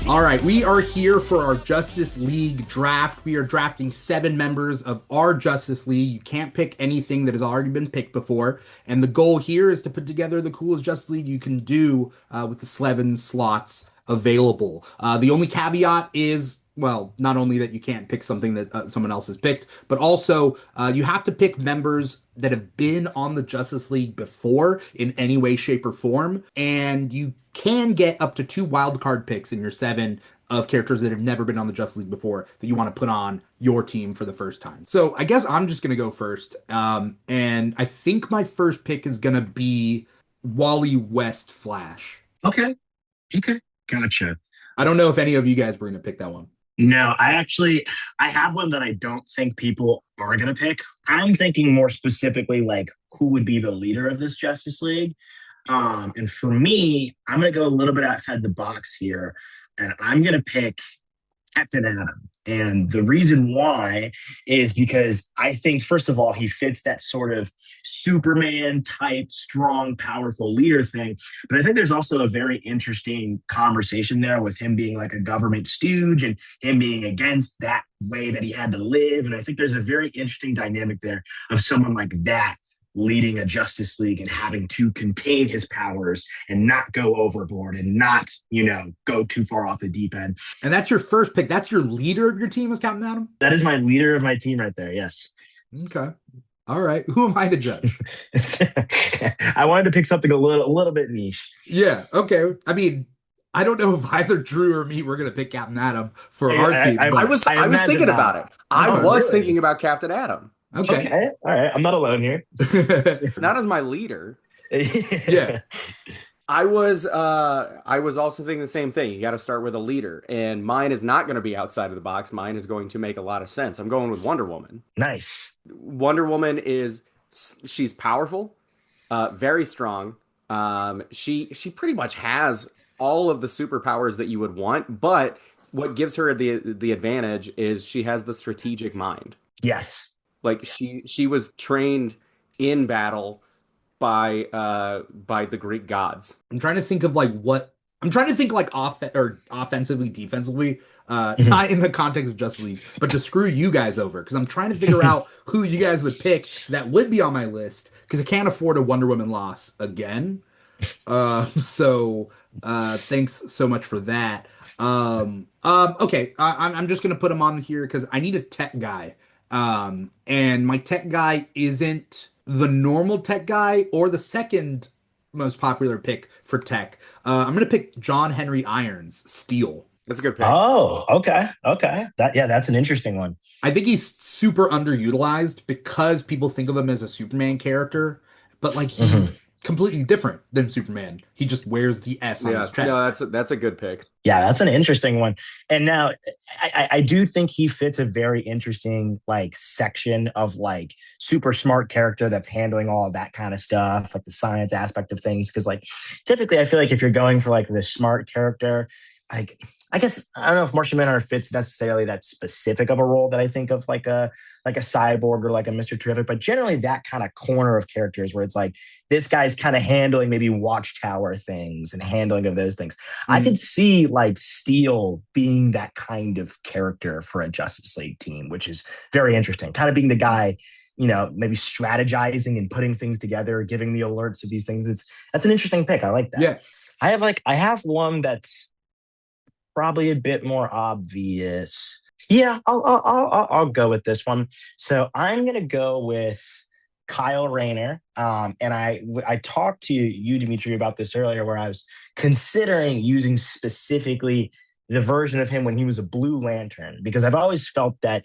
All right, we are here for our Justice League draft. We are drafting 7 members of our Justice League. You can't pick anything that has already been picked before. And the goal here is to put together the coolest Justice League you can do with the 11 slots available. The only caveat is, well, not only that you can't pick something that someone else has picked, but also you have to pick members that have been on the Justice League before in any way, shape, or form. And you can get up to 2 wildcard picks in your 7 of characters that have never been on the Justice League before that you want to put on your team for the first time. So I guess I'm just going to go first. And I think my first pick is going to be Wally West Flash. Okay. Okay. Gotcha. I don't know if any of you guys were going to pick that one. No, I have one that I don't think people are going to pick. I'm thinking more specifically like who would be the leader of this Justice League. And for me, I'm going to go a little bit outside the box here, and I'm going to pick Captain Atom. And the reason why is because I think, first of all, he fits that sort of Superman type, strong, powerful leader thing. But I think there's also a very interesting conversation there with him being like a government stooge and him being against that way that he had to live. And I think there's a very interesting dynamic there of someone like that leading a Justice League and having to contain his powers and not go overboard and not, go too far off the deep end. And that's your first pick. That's your leader of your team is Captain Atom? That is my leader of my team right there. Yes. Okay. All right. Who am I to judge? I wanted to pick something a little bit niche. Yeah. Okay. I mean, I don't know if either Drew or me were going to pick Captain Atom for our team. I was thinking about it. I was really? thinking about Captain Atom. Okay. All right. I'm not alone here. Not as my leader. Yeah. I was also thinking the same thing. You got to start with a leader, and mine is not going to be outside of the box. Mine is going to make a lot of sense. I'm going with Wonder Woman. Nice. Wonder Woman she's powerful, very strong. She pretty much has all of the superpowers that you would want, but what gives her the advantage is she has the strategic mind. Yes. Like she was trained in battle by the Greek gods. I'm trying to think of offensively, defensively, not in the context of Justice League, but to screw you guys over because I'm trying to figure out who you guys would pick that would be on my list because I can't afford a Wonder Woman loss again. So thanks so much for that. Okay, I'm just gonna put him on here because I need a tech guy. And my tech guy isn't the normal tech guy or the second most popular pick for tech. I'm going to pick John Henry Irons, Steel. That's a good pick. Oh, okay. That's an interesting one. I think he's super underutilized because people think of him as a Superman character, but like he's completely different than Superman. He just wears the S on his chest. No, that's a good pick. Yeah, that's an interesting one. And now I do think he fits a very interesting like section of like super smart character that's handling all of that kind of stuff, like the science aspect of things. Because like typically I feel like if you're going for like this smart character, like I guess I don't know if Martian Manhunter fits necessarily that specific of a role that I think of like a Cyborg or like a Mr. Terrific, but generally that kind of corner of characters where it's like this guy's kind of handling maybe Watchtower things and handling of those things. I could see like Steel being that kind of character for a Justice League team, which is very interesting. Kind of being the guy, maybe strategizing and putting things together, giving the alerts of these things. That's an interesting pick. I like that. Yeah. I have one that's probably a bit more obvious. Yeah, I'll go with this one. So I'm gonna go with Kyle Rayner. And I talked to you, Dimitri, about this earlier, where I was considering using specifically the version of him when he was a Blue Lantern, because I've always felt that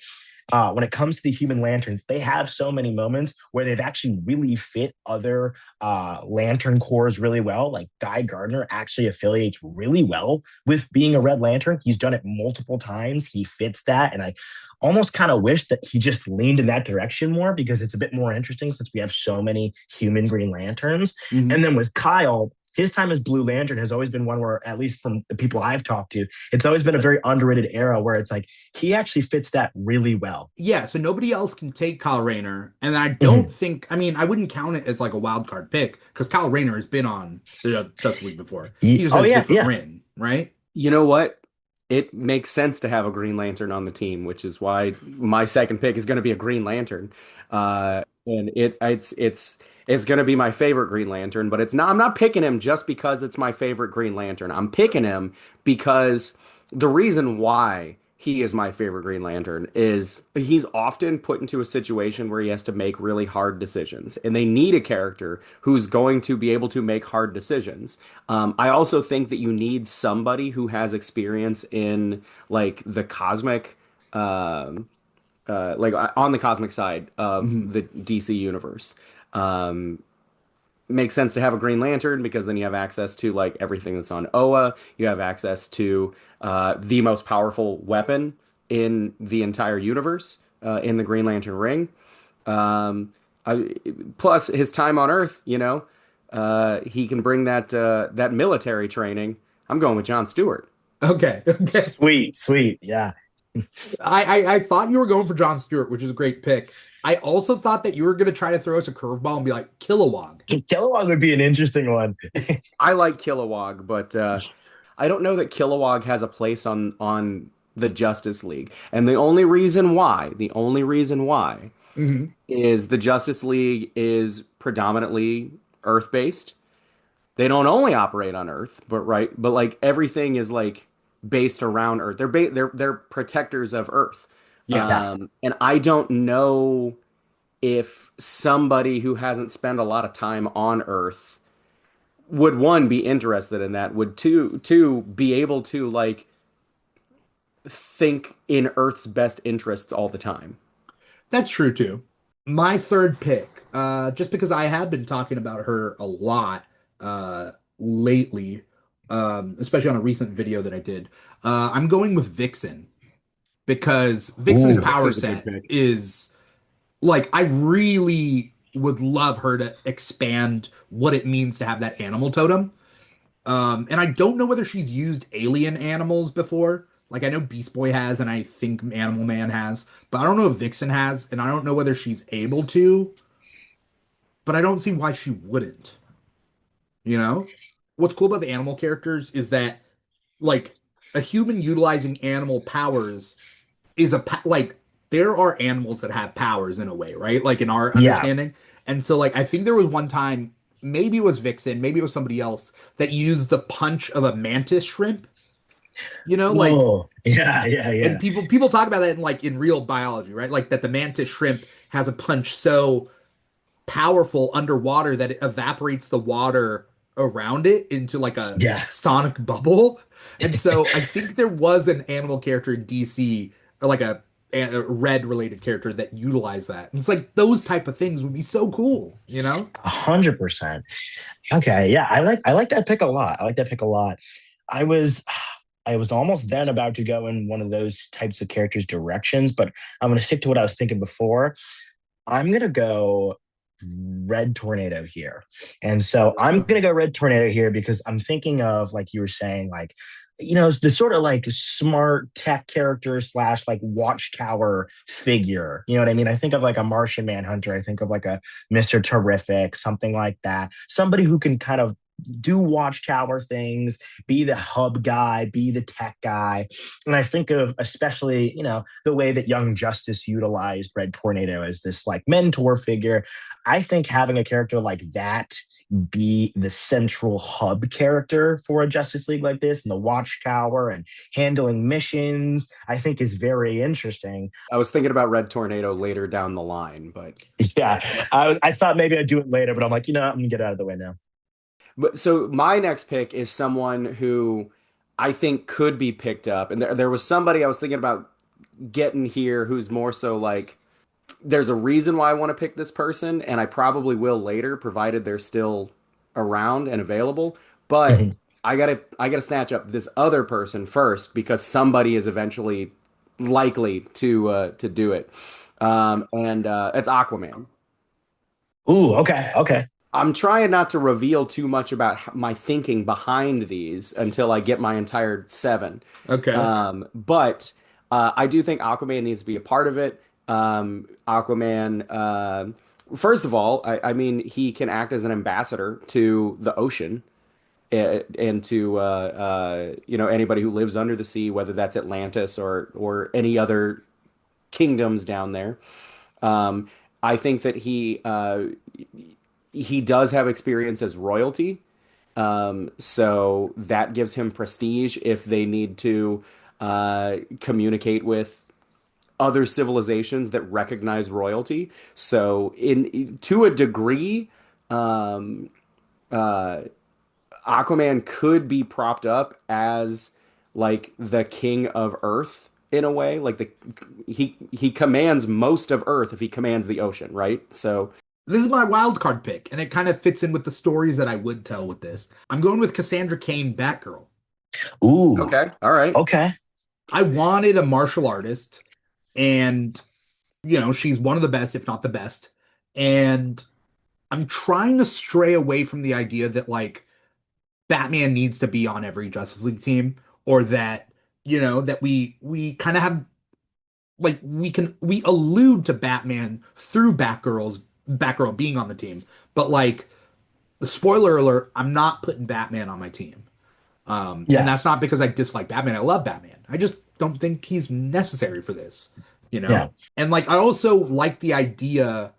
when it comes to the Human Lanterns, they have so many moments where they've actually really fit other Lantern cores really well. Like Guy Gardner actually affiliates really well with being a Red Lantern. He's done it multiple times. He fits that. And I almost kind of wish that he just leaned in that direction more because it's a bit more interesting since we have so many human Green Lanterns. And then with Kyle, his time as Blue Lantern has always been one where, at least from the people I've talked to, it's always been a very underrated era where it's like he actually fits that really well. Yeah, so nobody else can take Kyle Rayner, and I don't think, I mean, I wouldn't count it as like a wild card pick because Kyle Rayner has been on the Justice League before. He just has a different ring, right? You know what? it makes sense to have a Green Lantern on the team, which is why my second pick is going to be a Green Lantern. And it's going to be my favorite Green Lantern, but it's not. I'm not picking him just because it's my favorite Green Lantern. I'm picking him because the reason why he is my favorite Green Lantern is he's often put into a situation where he has to make really hard decisions, and they need a character who's going to be able to make hard decisions. I also think that you need somebody who has experience in like the cosmic, like on the cosmic side of Mhm. the DC universe. Um, Makes sense to have a Green Lantern because then you have access to like everything that's on Oa. You have access to the most powerful weapon in the entire universe in the Green Lantern ring. Um, Plus his time on Earth, he can bring that military training. I'm going with John Stewart. Okay, okay. Sweet, sweet. Yeah. I thought you were going for John Stewart, which is a great pick. I also thought that you were going to try to throw us a curveball and be like Kilowog. Kilowog would be an interesting one. I like Kilowog, but I don't know that Kilowog has a place on the Justice League. And the only reason why Hmm. is the Justice League is predominantly Earth-based. They don't only operate on Earth, but like everything is like based around Earth. They're protectors of Earth. Yeah. And I don't know if somebody who hasn't spent a lot of time on Earth would one be interested in that, would two be able to like think in Earth's best interests all the time. That's true too. My third pick, just because I have been talking about her a lot lately, especially on a recent video that I did, I'm going with Vixen because Vixen's Ooh. power Vixen's a good set pick. is like I really would love her to expand what it means to have that animal totem. And I don't know whether she's used alien animals before. Like I know Beast Boy has, and I think Animal Man has, but I don't know if Vixen has, and I don't know whether she's able to, but I don't see why she wouldn't. You know? What's cool about the animal characters is that like a human utilizing animal powers is like there are animals that have powers in a way, right? Like in our Yeah. understanding. And so like I think there was one time, maybe it was Vixen, maybe it was somebody else that used the punch of a mantis shrimp, like Oh, yeah, yeah, and yeah. people talk about that in like in real biology, right? Like that the mantis shrimp has a punch so powerful underwater that it evaporates the water around it into like a Yeah. sonic bubble. And so I think there was an animal character in DC or like a red related character that utilized that. And it's like those type of things would be so cool, you know? 100%. Okay, yeah, I like that pick a lot. I like that pick a lot. I was I was almost then about to go in one of those types of characters directions, but I'm going to stick to what I was thinking before. I'm going to go Red Tornado here. And so I'm Oh. going to go Red Tornado here because I'm thinking of, like you were saying, like, the sort of like smart tech character slash like watchtower figure. You know what I mean? I think of like a Martian Manhunter. I think of like a Mr. Terrific, something like that. Somebody who can kind of do watchtower things, be the hub guy, be the tech guy. And I think of especially, the way that Young Justice utilized Red Tornado as this like mentor figure. I think having a character like that be the central hub character for a Justice League like this and the Watchtower and handling missions, I think is very interesting. I was thinking about Red Tornado later down the line, but Yeah, I thought maybe I'd do it later, but I'm like, I'm gonna get out of the way now. so my next pick is someone who I think could be picked up, and there was somebody I was thinking about getting here who's more so like there's a reason why I want to pick this person, and I probably will later, provided they're still around and available. But Mhm. I gotta snatch up this other person first because somebody is eventually likely to do it, and it's Aquaman. Ooh, okay, okay. I'm trying not to reveal too much about my thinking behind these until I get my entire seven. Okay. But I do think Aquaman needs to be a part of it. Aquaman, first of all, I mean, he can act as an ambassador to the ocean, and to anybody who lives under the sea, whether that's Atlantis or any other kingdoms down there. Um, I think that he does have experience as royalty, so that gives him prestige if they need to communicate with other civilizations that recognize royalty. So, in to a degree, um, uh, Aquaman could be propped up as like the king of Earth in a way. Like he commands most of Earth if he commands the ocean, right? So This is my wild card pick, and it kind of fits in with the stories that I would tell with this. I'm going with Cassandra Cain, Batgirl. Ooh, okay, all right. okay. I wanted a martial artist, and she's one of the best, if not the best. And I'm trying to stray away from the idea that like Batman needs to be on every Justice League team, or that that we kind of have like we allude to Batman through Batgirl being on the team, but like the spoiler alert, I'm not putting Batman on my team. And Yeah, that's not because I dislike Batman. I love Batman. I just don't think he's necessary for this, you yeah. know? And like I also like the idea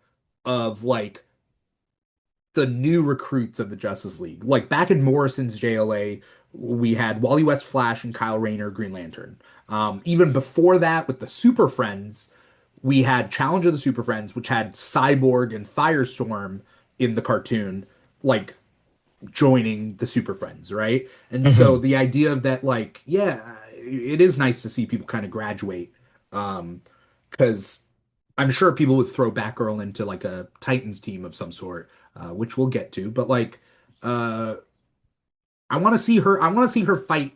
of like the new recruits of the Justice League. Like back in Morrison's JLA, we had Wally West Flash and Kyle Rayner Green Lantern. Even before that, with the Super Friends, we had Challenge of the Super Friends, which had Cyborg and Firestorm in the cartoon, like joining the Super Friends, right? And so Hmm. the idea of that, like, yeah, it is nice to see people kind of graduate. Because I'm sure people would throw Batgirl into like a Titans team of some sort, which we'll get to. But like, uh, I want to see her. I want to see her fight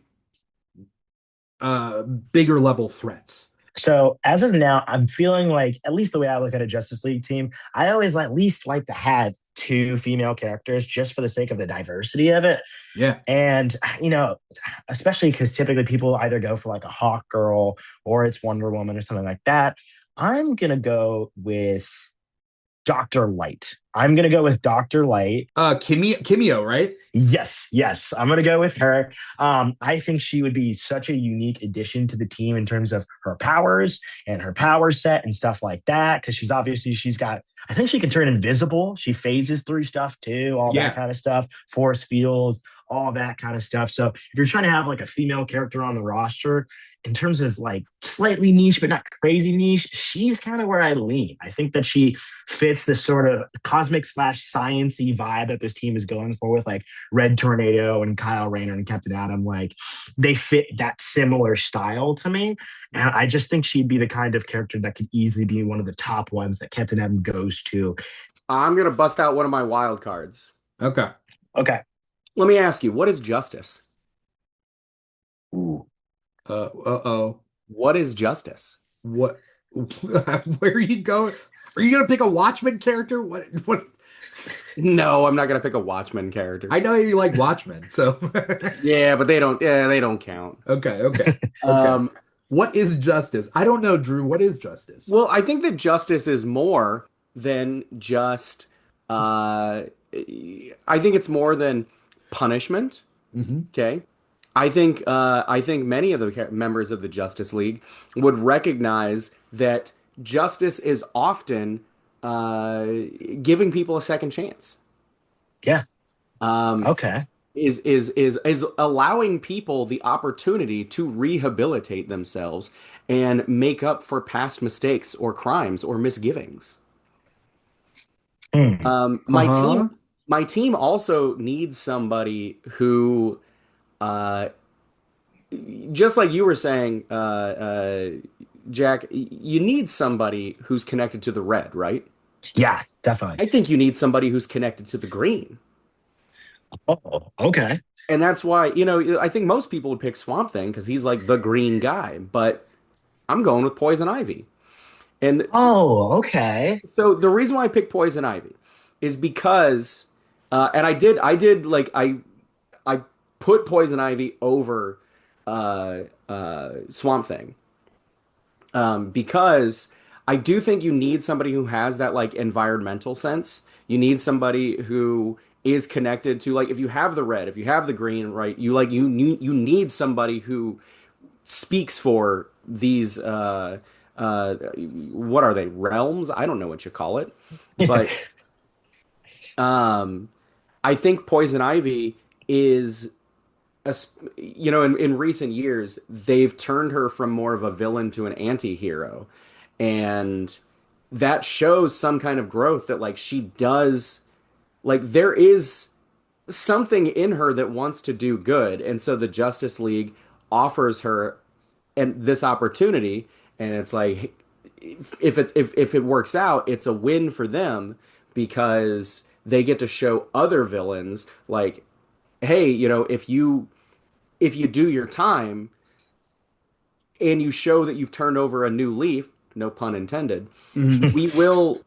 bigger level threats. So as of now, I'm feeling like at least the way I look at a Justice League team, I always at least like to have two female characters just for the sake of the diversity of it. Yeah. And especially because typically people either go for like a Hawk Girl or it's Wonder Woman or something like that. I'm gonna go with Dr. Light. I'm gonna go with Dr. Light. Kimio, right? Yes, yes, I'm gonna go with her. I think she would be such a unique addition to the team in terms of her powers and her power set and stuff like that. Because she's got. I think she can turn invisible. She phases through stuff too, all that Yeah. kind of stuff, force fields, all that kind of stuff. So if you're trying to have like a female character on the roster, in terms of like slightly niche but not crazy niche, she's kind of where I lean. I think that she fits the sort of cosmic slash sciency vibe that this team is going for with like Red Tornado and Kyle Rayner and Captain Atom. Like they fit that similar style to me. And I just think she'd be the kind of character that could easily be one of the top ones that Captain Atom goes to. I'm gonna bust out one of my wild cards. Okay. Okay. Let me ask you, what is justice? Ooh. Uh-oh. What is justice? What? Where are you going? Are you gonna pick a Watchmen character? What? No, I'm not gonna pick a Watchmen character. I know you like Watchmen, so Yeah, but they don't. Yeah, they don't count. okay, okay, okay. Um, What is justice? I don't know, Drew. What is justice? well, I think that justice is more than just. Uh, I think it's more than punishment. Hmm. Okay. I think many of the members of the Justice League would recognize that justice is often uh, giving people a second chance. Yeah. Um, Okay. is allowing people the opportunity to rehabilitate themselves and make up for past mistakes or crimes or misgivings. Hmm. My Uh-huh. team also needs somebody who uh, just like you were saying, Jack, you need somebody who's connected to the red, right? Yeah, definitely. I think you need somebody who's connected to the green. Oh, okay. And that's why, I think most people would pick Swamp Thing because he's like the green guy, but I'm going with Poison Ivy. And Oh, okay. so the reason why I picked Poison Ivy is because, and I put Poison Ivy over Swamp Thing because I do think you need somebody who has that like environmental sense. You need somebody who is connected to like if you have the red, if you have the green, right? You need somebody who speaks for these what are they? Realms? I don't know what you call it. But um I think Poison Ivy is in recent years, they've turned her from more of a villain to an anti-hero. And that shows some kind of growth that like she does like there is something in her that wants to do good. And so the Justice League offers her and this opportunity and it's like if it works out, it's a win for them because they get to show other villains like hey, if you do your time and you show that you've turned over a new leaf, no pun intended, Mhm. we will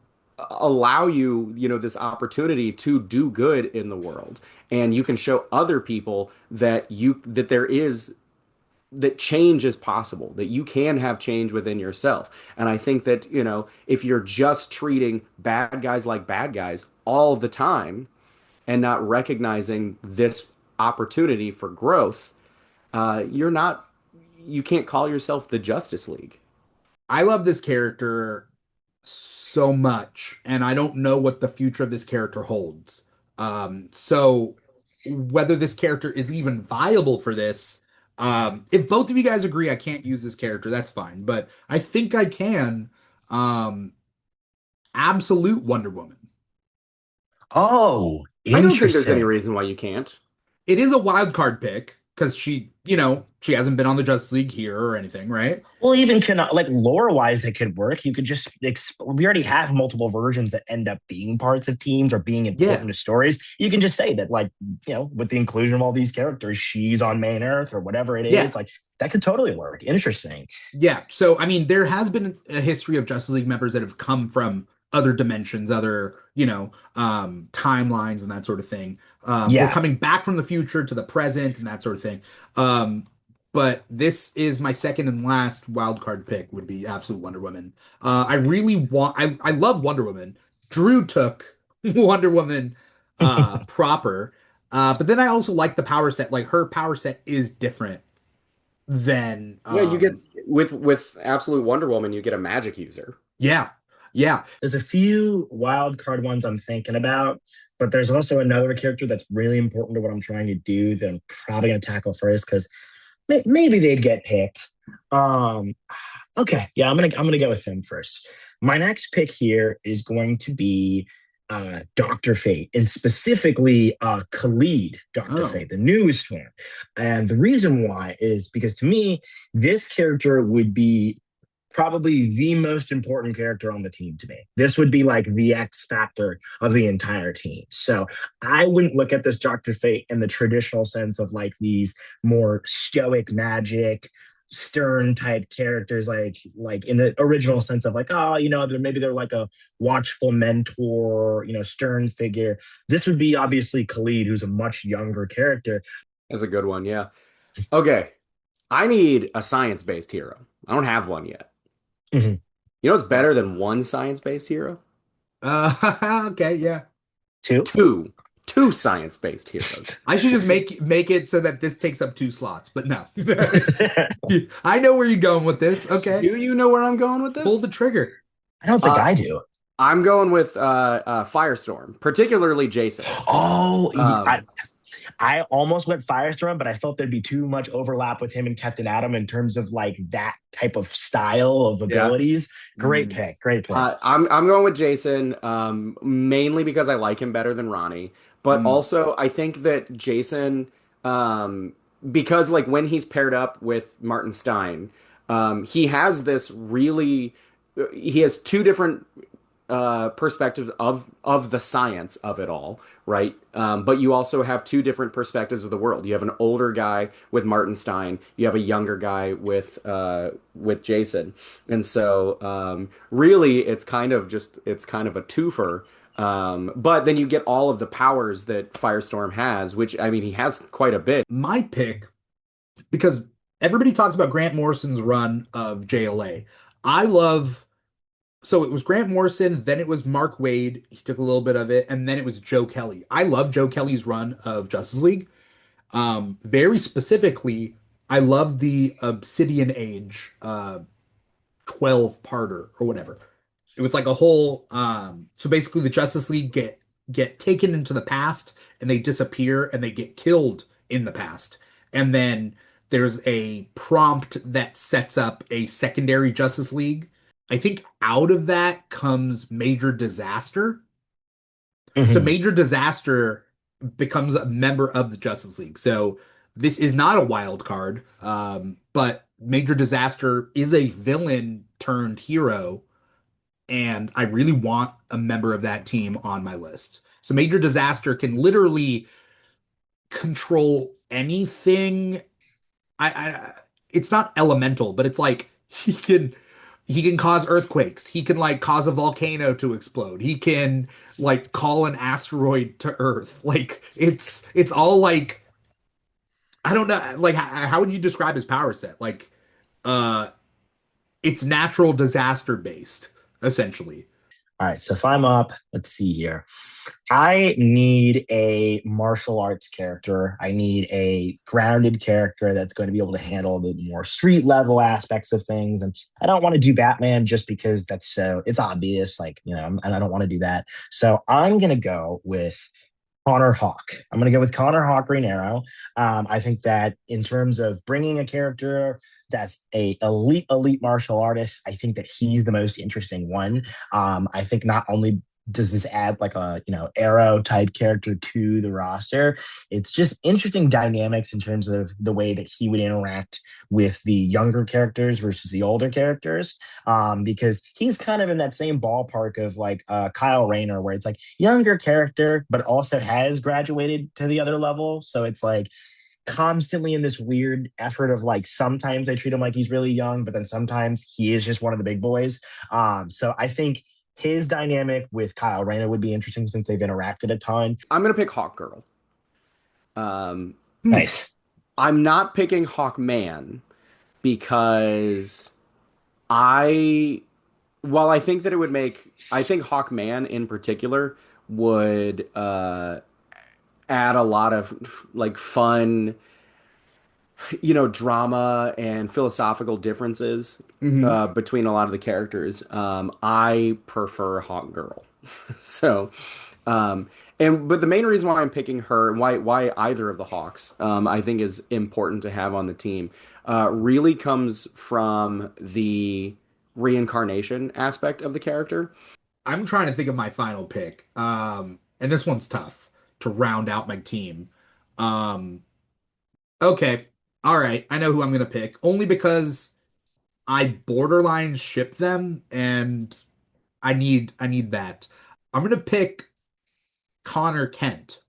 allow you, this opportunity to do good in the world. And you can show other people that there is that change is possible, that you can have change within yourself. And I think that, if you're just treating bad guys like bad guys all the time and not recognizing this opportunity for growth, you're not you can't call yourself the Justice League. I love this character so much, and I don't know what the future of this character holds. So whether this character is even viable for this, if both of you guys agree I can't use this character, that's fine. But I think I can. Um, Absolute Wonder Woman. Oh, I don't think there's any interesting. reason why you can't. It is a wild card pick because she hasn't been on the Justice League here or anything, right? Well, even can like lore wise, it could work. You could just we already have multiple versions that end up being parts of teams or being Yeah. important to stories. You can just say that, like, with the inclusion of all these characters, she's on main Earth or whatever it Yeah. is. Like that could totally work. Interesting. Yeah. So, I mean, there has been a history of Justice League members that have come from other dimensions, other, timelines and that sort of thing. Or Yeah. coming back from the future to the present and that sort of thing. Um, but this is my second and last wild card pick would be Absolute Wonder Woman. I really want, I love Wonder Woman. Drew took Wonder Woman proper. But then I also like the power set. Like her power set is different than Yeah, you get with Absolute Wonder Woman, you get a magic user. yeah. Yeah. There's a few wild card ones I'm thinking about, but there's also another character that's really important to what I'm trying to do that I'm probably going to tackle first because maybe they'd get picked. Um, okay, yeah, I'm gonna go with him first. My next pick here is going to be Doctor Fate, and specifically Khalid Doctor Oh. Fate, the newest one. And the reason why is because to me, this character would be probably the most important character on the team to me. This would be like the X factor of the entire team. So I wouldn't look at this Dr. Fate in the traditional sense of like these more stoic magic, stern type characters, like in the original sense of like, oh, maybe they're like a watchful mentor, stern figure. This would be obviously Khalid, who's a much younger character. That's a good one, yeah. Okay. I need a science-based hero. I don't have one yet. Mhm. You know what's better than one science-based hero? Okay, yeah. Two. Two. Two science-based heroes. I should just make it so that this takes up two slots, but no. I know where you're going with this. Okay. Do you know where I'm going with Pull this? the trigger. I don't think Uh, I do. I'm going with Firestorm, particularly Jason. Oh, Um, I almost went Firestorm, but I felt there'd be too much overlap with him and Captain Atom in terms of like that type of style of yeah. abilities. Great Mm. pick. Great pick. I'm going with Jason, mainly because I like him better than Ronnie, but Mm. also I think that Jason, because like when he's paired up with Martin Stein, he has this really, he has two different perspectives of the science of it all, right? But you also have two different perspectives of the world. You have an older guy with Martin Stein. You have a younger guy with Jason, and so really, it's kind of a twofer. But then you get all of the powers that Firestorm has, which I mean, he has quite a bit. My pick, because everybody talks about Grant Morrison's run of JLA. I love So it was Grant Morrison, then it was Mark Waid. He took a little bit of it, and then it was Joe Kelly. I love Joe Kelly's run of Justice League. Very specifically, I love the Obsidian Age 12-parter or whatever. It was like a whole so basically the Justice League get taken into the past and they disappear and they get killed in the past. And then there's a prompt that sets up a secondary Justice League. I think out of that comes Major Disaster. So Mhm. Major Disaster becomes a member of the Justice League. So this is not a wild card, but Major Disaster is a villain turned hero, and I really want a member of that team on my list. So Major Disaster can literally control anything. I it's not elemental, but it's like he can cause earthquakes. He can like cause a volcano to explode. He can like call an asteroid to Earth. Like it's all like I don't know. Like how would you describe his power set? Like uh it's natural disaster based essentially. All right, so if I'm up, let's see here. I need a martial arts character. I need a grounded character that's going to be able to handle the more street level aspects of things. And I don't want to do Batman just because it's obvious, like, and I don't want to do that. So I'm going to go with Connor Hawk. I'm going to go with Connor Hawk Green Arrow. I think that in terms of bringing a character that's a elite martial artist, I think that he's the most interesting one. I think not only does this add like a arrow type character to the roster, it's just interesting dynamics in terms of the way that he would interact with the younger characters versus the older characters, because he's kind of in that same ballpark of like Kyle Rayner, where it's like younger character, but also has graduated to the other level. So it's like constantly in this weird effort of like sometimes I treat him like he's really young, but then sometimes he is just one of the big boys. So I think his dynamic with Kyle Rayner would be interesting since they've interacted a ton. I'm gonna pick Hawk Girl. Um, Hmm. Nice. I'm not picking Hawk Man because I, while I think that it would make, I think Hawk Man in particular would add a lot of like fun, drama and philosophical differences Hmm. between a lot of the characters. I prefer Hawk Girl. So, um, but the main reason why I'm picking her and why either of the Hawks I think is important to have on the team really comes from the reincarnation aspect of the character. I'm trying to think of my final pick. And this one's tough to round out my team. Um, okay. All right. I know who I'm gonna pick. Only because I borderline ship them and I need that. I'm gonna pick Connor Kent.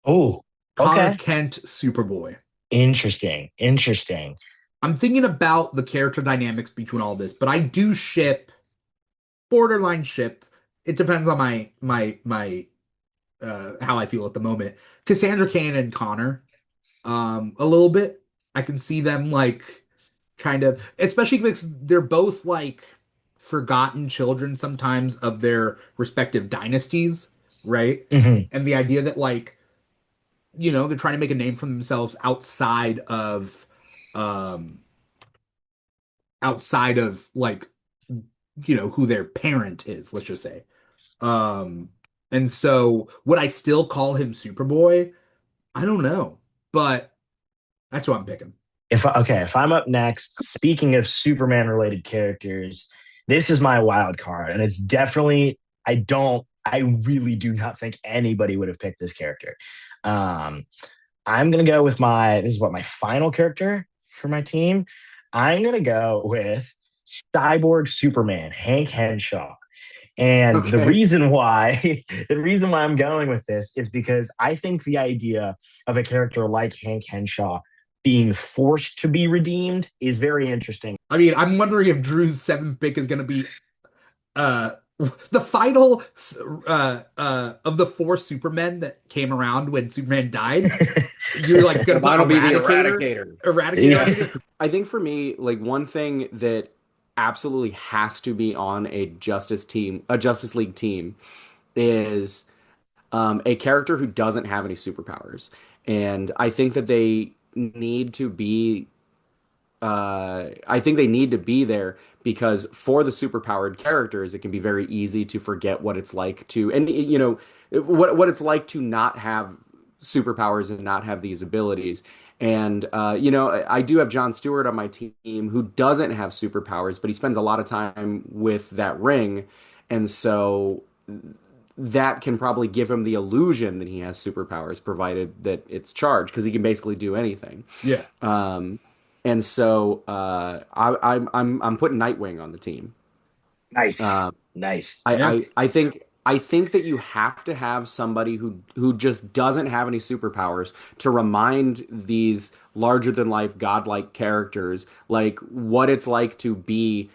Oh, Connor okay. Kent, Superboy. Interesting. Interesting. I'm thinking about the character dynamics between all this, but I do ship borderline ship. It depends on my how I feel at the moment. Cassandra Cain and Connor, a little bit. I can see them like kind of, especially because they're both like forgotten children sometimes of their respective dynasties, right? Mhm. And the idea that like, they're trying to make a name for themselves um outside of like, who their parent is, let's just say. Um, and so would I still call him Superboy? I don't know, but that's what I'm picking. If I'm up next, speaking of Superman related characters, this is my wild card, and it's definitely I really do not think anybody would have picked this character. Um, I'm gonna go with my final character for my team. I'm gonna go with Cyborg Superman, Hank Henshaw. And the Okay. reason why the reason why I'm going with this is because I think the idea of a character like Hank Henshaw being forced to be redeemed is very interesting. I mean, I'm wondering if Drew's seventh pick is going to be uh the final of the four Supermen that came around when Superman died. You're like going Well, to put mine will be the Eradicator, Eradicator. Eradicator Yeah. on it. I think for me, like one thing that absolutely has to be on a Justice League team, is a character who doesn't have any superpowers. And I think that they need to be I think they need to be there because for the superpowered characters, it can be very easy to forget what it's like to, and what it's like to not have superpowers and not have these abilities. And I do have John Stewart on my team who doesn't have superpowers, but he spends a lot of time with that ring, and so that can probably give him the illusion that he has superpowers, provided that it's charged, because he can basically do anything. Yeah. Um, and so I'm putting Nightwing on the team. Nice, Uh, nice. Yeah. I think that you have to have somebody who just doesn't have any superpowers to remind these larger than life godlike characters like what it's like to be,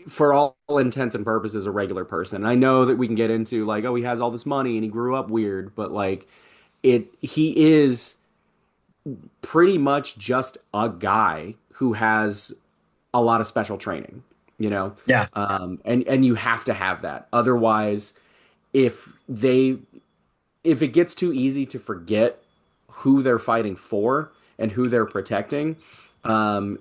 for all intents and purposes, a regular person. And I know that we can get into like, oh, he has all this money and he grew up weird, but like he is pretty much just a guy who has a lot of special training, you know? Yeah, And you have to have that. Otherwise, if they if it gets too easy to forget who they're fighting for and who they're protecting, um,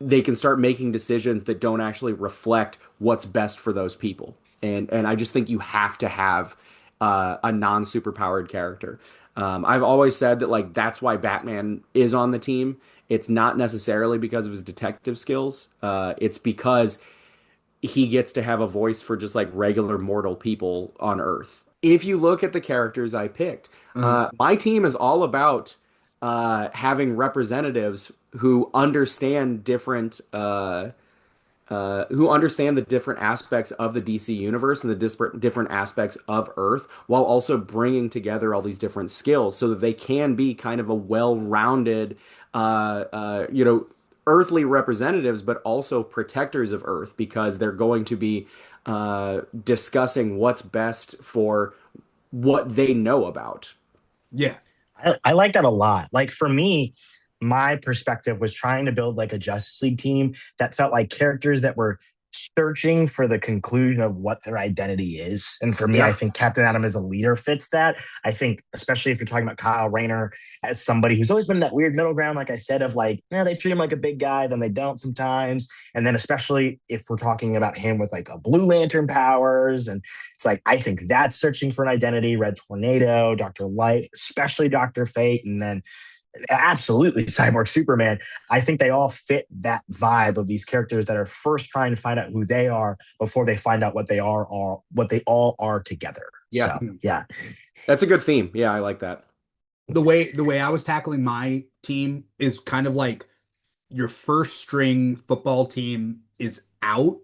they can start making decisions that don't actually reflect what's best for those people. And I just think you have to have a non superpowered character. I've always said that like that's why Batman is on the team. It's not necessarily because of his detective skills. It's because he gets to have a voice for just like regular mortal people on Earth. If you look at the characters I picked, Uh, my team is all about having representatives who understand the different aspects of the DC universe and the different aspects of Earth, while also bringing together all these different skills so that they can be kind of a well-rounded, earthly representatives, but also protectors of Earth because they're going to be discussing what's best for what they know about. yeah. I like that a lot. Like for me, my perspective was trying to build like a Justice League team that felt like characters that were searching for the conclusion of what their identity is. And for me, I Yeah, think Captain Atom as a leader fits that. I think, especially if you're talking about Kyle Rayner as somebody who's always been that weird middle ground, like I said, of like, they treat him like a big guy, then they don't sometimes. And then, especially if we're talking about him with like a Blue Lantern powers, and it's like, I think that's searching for an identity. Red Tornado, Dr. Light, especially Dr. Fate, and then absolutely Cyborg Superman. I think they all fit that vibe of these characters that are first trying to find out who they are before they find out what they are what they all are together. yeah, So yeah. that's a good theme. Yeah, I like that. The way I was tackling my team is kind of like your first string football team is out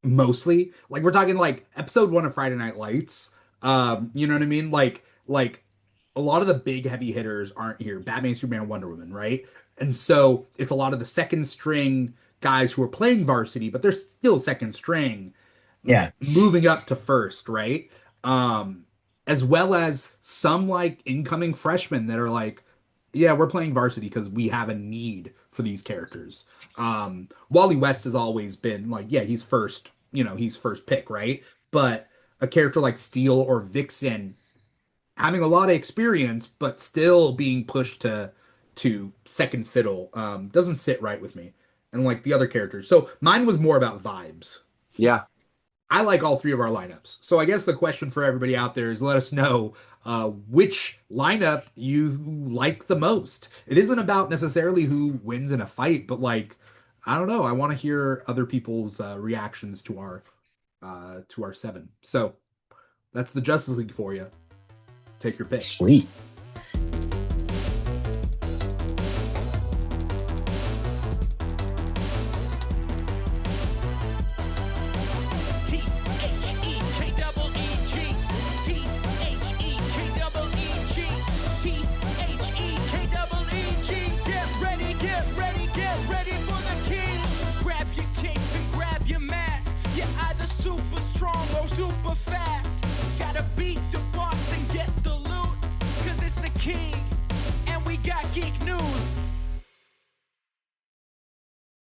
mostly. Like we're talking like episode one of Friday Night Lights. You know what I mean? Like a lot of the big heavy hitters aren't here. Batman, Superman, Wonder Woman, right? And so it's a lot of the second string guys who are playing varsity, but they're still second string Yeah. moving up to first, right? Um, as well as some like incoming freshmen that are like, yeah, we're playing varsity because we have a need for these characters. Wally West has always been like, yeah, he's first, he's first pick, right? But a character like Steel or Vixen having a lot of experience, but still being pushed to second fiddle, doesn't sit right with me. And like the other characters. So mine was more about vibes. Yeah. I like all three of our lineups. So I guess the question for everybody out there is let us know which lineup you like the most. It isn't about necessarily who wins in a fight, but like, I don't know. I want to hear other people's reactions to our seven. So that's the Justice League for you. Take your pick. Sweet.